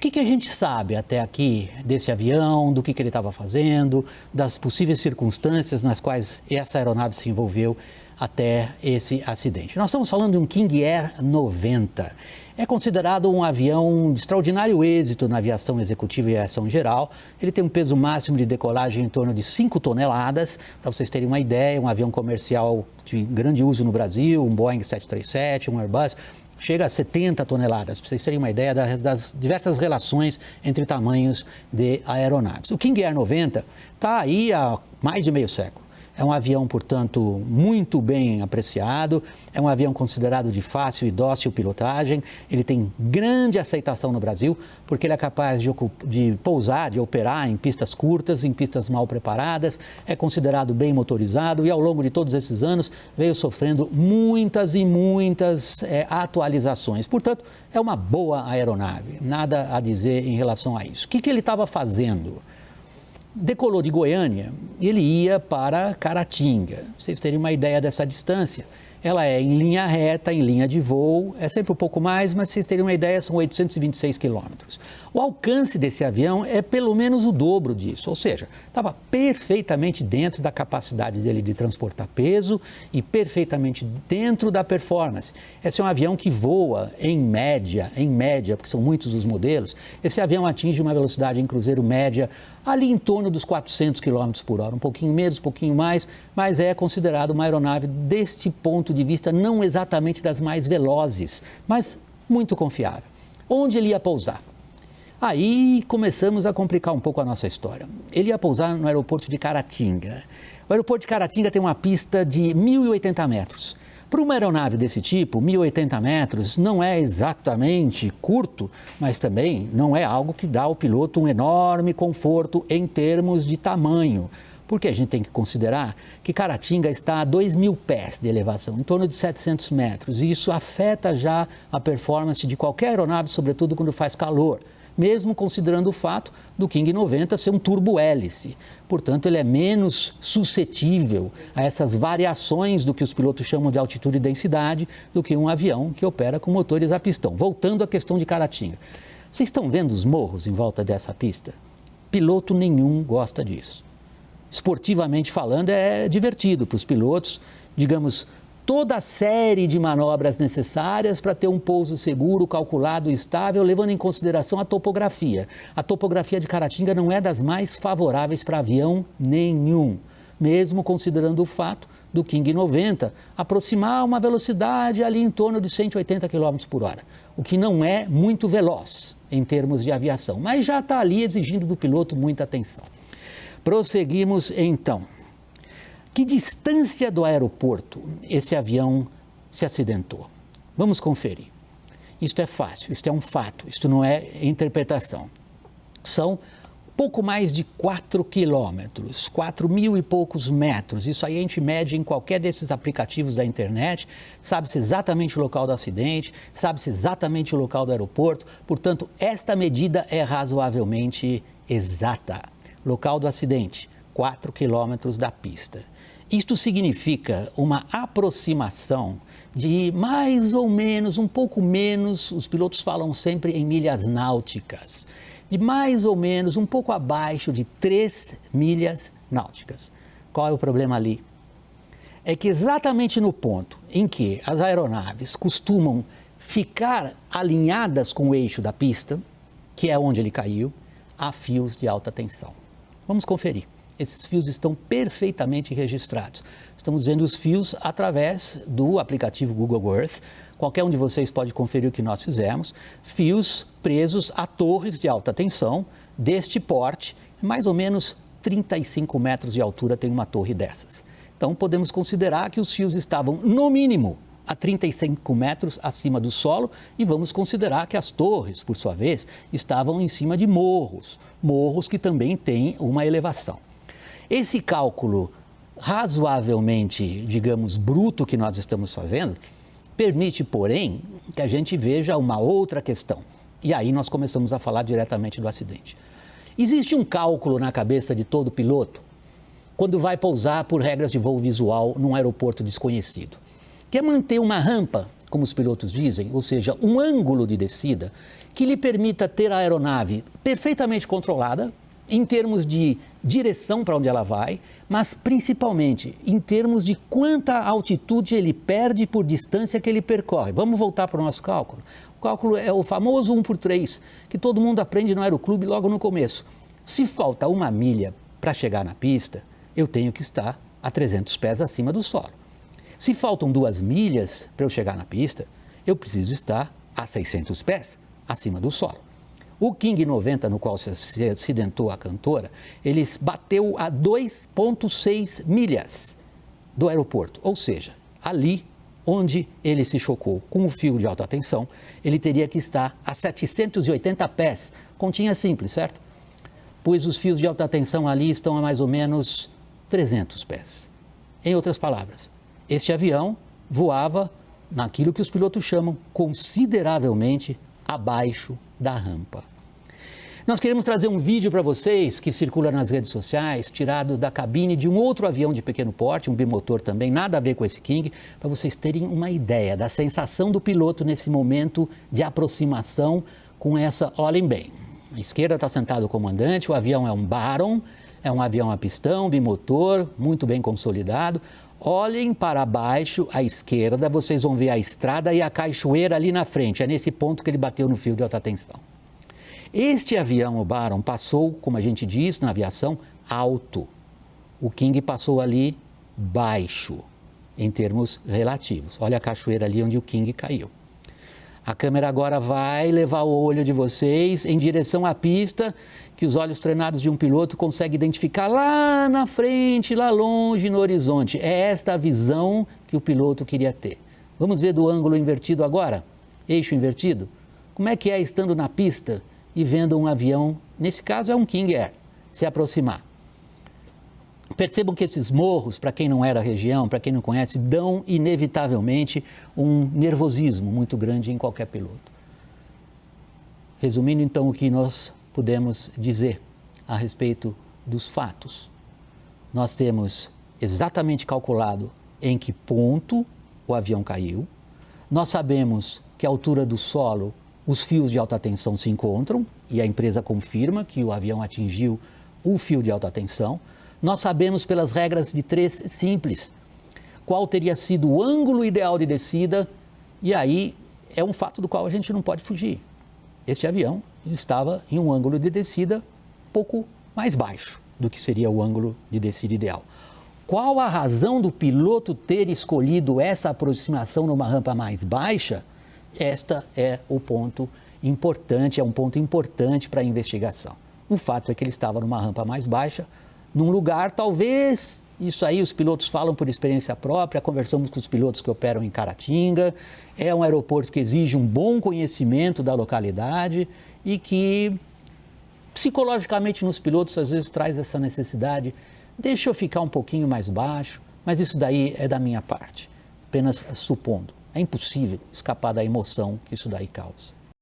que a gente sabe até aqui desse avião, do que ele estava fazendo, das possíveis circunstâncias nas quais essa aeronave se envolveu até esse acidente? Nós estamos falando de um King Air 90. É considerado um avião de extraordinário êxito na aviação executiva e aviação geral. Ele tem um peso máximo de decolagem em torno de 5 toneladas. Para vocês terem uma ideia, um avião comercial de grande uso no Brasil, um Boeing 737, um Airbus, chega a 70 toneladas, para vocês terem uma ideia das diversas relações entre tamanhos de aeronaves. O King Air 90 está aí há mais de meio século. É um avião, portanto, muito bem apreciado, é um avião considerado de fácil e dócil pilotagem, ele tem grande aceitação no Brasil, porque ele é capaz de pousar, de operar em pistas curtas, em pistas mal preparadas, é considerado bem motorizado e ao longo de todos esses anos veio sofrendo muitas e muitas atualizações. Portanto, é uma boa aeronave, nada a dizer em relação a isso. O que ele estava fazendo? Decolou de Goiânia e ele ia para Caratinga. Pra vocês terem uma ideia dessa distância. Ela é em linha reta, em linha de voo, é sempre um pouco mais, mas vocês terem uma ideia, são 826 quilômetros. O alcance desse avião é pelo menos o dobro disso, ou seja, estava perfeitamente dentro da capacidade dele de transportar peso e perfeitamente dentro da performance. Esse é um avião que voa em média, porque são muitos os modelos, esse avião atinge uma velocidade em cruzeiro média ali em torno dos 400 km por hora, um pouquinho menos, um pouquinho mais, mas é considerado uma aeronave deste ponto de vista não exatamente das mais velozes, mas muito confiável. Onde ele ia pousar? Aí começamos a complicar um pouco a nossa história. Ele ia pousar no aeroporto de Caratinga. O aeroporto de Caratinga tem uma pista de 1.080 metros. Para uma aeronave desse tipo, 1.080 metros não é exatamente curto, mas também não é algo que dá ao piloto um enorme conforto em termos de tamanho. Porque a gente tem que considerar que Caratinga está a 2.000 pés de elevação, em torno de 700 metros, e isso afeta já a performance de qualquer aeronave, sobretudo quando faz calor, mesmo considerando o fato do King 90 ser um turbo-hélice. Portanto, ele é menos suscetível a essas variações do que os pilotos chamam de altitude e densidade do que um avião que opera com motores a pistão. Voltando à questão de Caratinga. Vocês estão vendo os morros em volta dessa pista? Piloto nenhum gosta disso. Esportivamente falando, é divertido para os pilotos, digamos, toda a série de manobras necessárias para ter um pouso seguro, calculado e estável, levando em consideração a topografia. A topografia de Caratinga não é das mais favoráveis para avião nenhum, mesmo considerando o fato do King 90 aproximar uma velocidade ali em torno de 180 km por hora, o que não é muito veloz em termos de aviação, mas já está ali exigindo do piloto muita atenção. Prosseguimos então. Que distância do aeroporto esse avião se acidentou? Vamos conferir. Isto é fácil, isto é um fato, isto não é interpretação. São pouco mais de 4 quilômetros, 4.000 e poucos metros. Isso aí a gente mede em qualquer desses aplicativos da internet, sabe-se exatamente o local do acidente, sabe-se exatamente o local do aeroporto. Portanto, esta medida é razoavelmente exata. Local do acidente, 4 quilômetros da pista. Isto significa uma aproximação de mais ou menos, um pouco menos, os pilotos falam sempre em milhas náuticas, de mais ou menos, um pouco abaixo de 3 milhas náuticas. Qual é o problema ali? É que exatamente no ponto em que as aeronaves costumam ficar alinhadas com o eixo da pista, que é onde ele caiu, há fios de alta tensão. Vamos conferir. Esses fios estão perfeitamente registrados. Estamos vendo os fios através do aplicativo Google Earth. Qualquer um de vocês pode conferir o que nós fizemos. Fios presos a torres de alta tensão deste porte, mais ou menos 35 metros de altura tem uma torre dessas. Então, podemos considerar que os fios estavam, no mínimo, a 35 metros acima do solo e vamos considerar que as torres, por sua vez, estavam em cima de morros que também têm uma elevação. Esse cálculo razoavelmente, digamos, bruto que nós estamos fazendo, permite, porém, que a gente veja uma outra questão. E aí nós começamos a falar diretamente do acidente. Existe um cálculo na cabeça de todo piloto quando vai pousar por regras de voo visual num aeroporto desconhecido, que é manter uma rampa como os pilotos dizem, ou seja, um ângulo de descida que lhe permita ter a aeronave perfeitamente controlada em termos de direção para onde ela vai, mas principalmente em termos de quanta altitude ele perde por distância que ele percorre. Vamos voltar para o nosso cálculo. O cálculo é o famoso 1/3, que todo mundo aprende no aeroclube logo no começo. Se falta 1 milha para chegar na pista, eu tenho que estar a 300 pés acima do solo. Se faltam 2 milhas para eu chegar na pista, eu preciso estar a 600 pés acima do solo. O King 90, no qual se acidentou a cantora, ele bateu a 2,6 milhas do aeroporto, ou seja, ali onde ele se chocou com o fio de alta tensão, ele teria que estar a 780 pés, continha simples, certo? Pois os fios de alta tensão ali estão a mais ou menos 300 pés. Em outras palavras, este avião voava naquilo que os pilotos chamam consideravelmente abaixo da rampa. Nós queremos trazer um vídeo para vocês que circula nas redes sociais, tirado da cabine de um outro avião de pequeno porte, um bimotor também, nada a ver com esse King, para vocês terem uma ideia da sensação do piloto nesse momento de aproximação com essa, olhem bem, à esquerda está sentado o comandante, o avião é um Baron, é um avião a pistão, bimotor, muito bem consolidado. Olhem para baixo, à esquerda, vocês vão ver a estrada e a cachoeira ali na frente. É nesse ponto que ele bateu no fio de alta tensão. Este avião, o Baron, passou, como a gente diz na aviação, alto. O King passou ali baixo, em termos relativos. Olha a cachoeira ali onde o King caiu. A câmera agora vai levar o olho de vocês em direção à pista, que os olhos treinados de um piloto conseguem identificar lá na frente, lá longe no horizonte. É esta a visão que o piloto queria ter. Vamos ver do ângulo invertido agora? Eixo invertido? Como é que é estando na pista e vendo um avião, nesse caso é um King Air, se aproximar? Percebam que esses morros, para quem não é da região, para quem não conhece, dão inevitavelmente um nervosismo muito grande em qualquer piloto. Resumindo então o que nós podemos dizer a respeito dos fatos. Nós temos exatamente calculado em que ponto o avião caiu. Nós sabemos que a altura do solo, os fios de alta tensão se encontram e a empresa confirma que o avião atingiu o fio de alta tensão. Nós sabemos pelas regras de 3 simples qual teria sido o ângulo ideal de descida e aí é um fato do qual a gente não pode fugir. Este avião estava em um ângulo de descida pouco mais baixo do que seria o ângulo de descida ideal. Qual a razão do piloto ter escolhido essa aproximação numa rampa mais baixa? Esta é o ponto importante, é um ponto importante para a investigação. O fato é que ele estava numa rampa mais baixa, num lugar, talvez, isso aí os pilotos falam por experiência própria, conversamos com os pilotos que operam em Caratinga, é um aeroporto que exige um bom conhecimento da localidade e que psicologicamente nos pilotos às vezes traz essa necessidade, deixa eu ficar um pouquinho mais baixo, mas isso daí é da minha parte, apenas supondo. É impossível escapar da emoção que isso daí causa.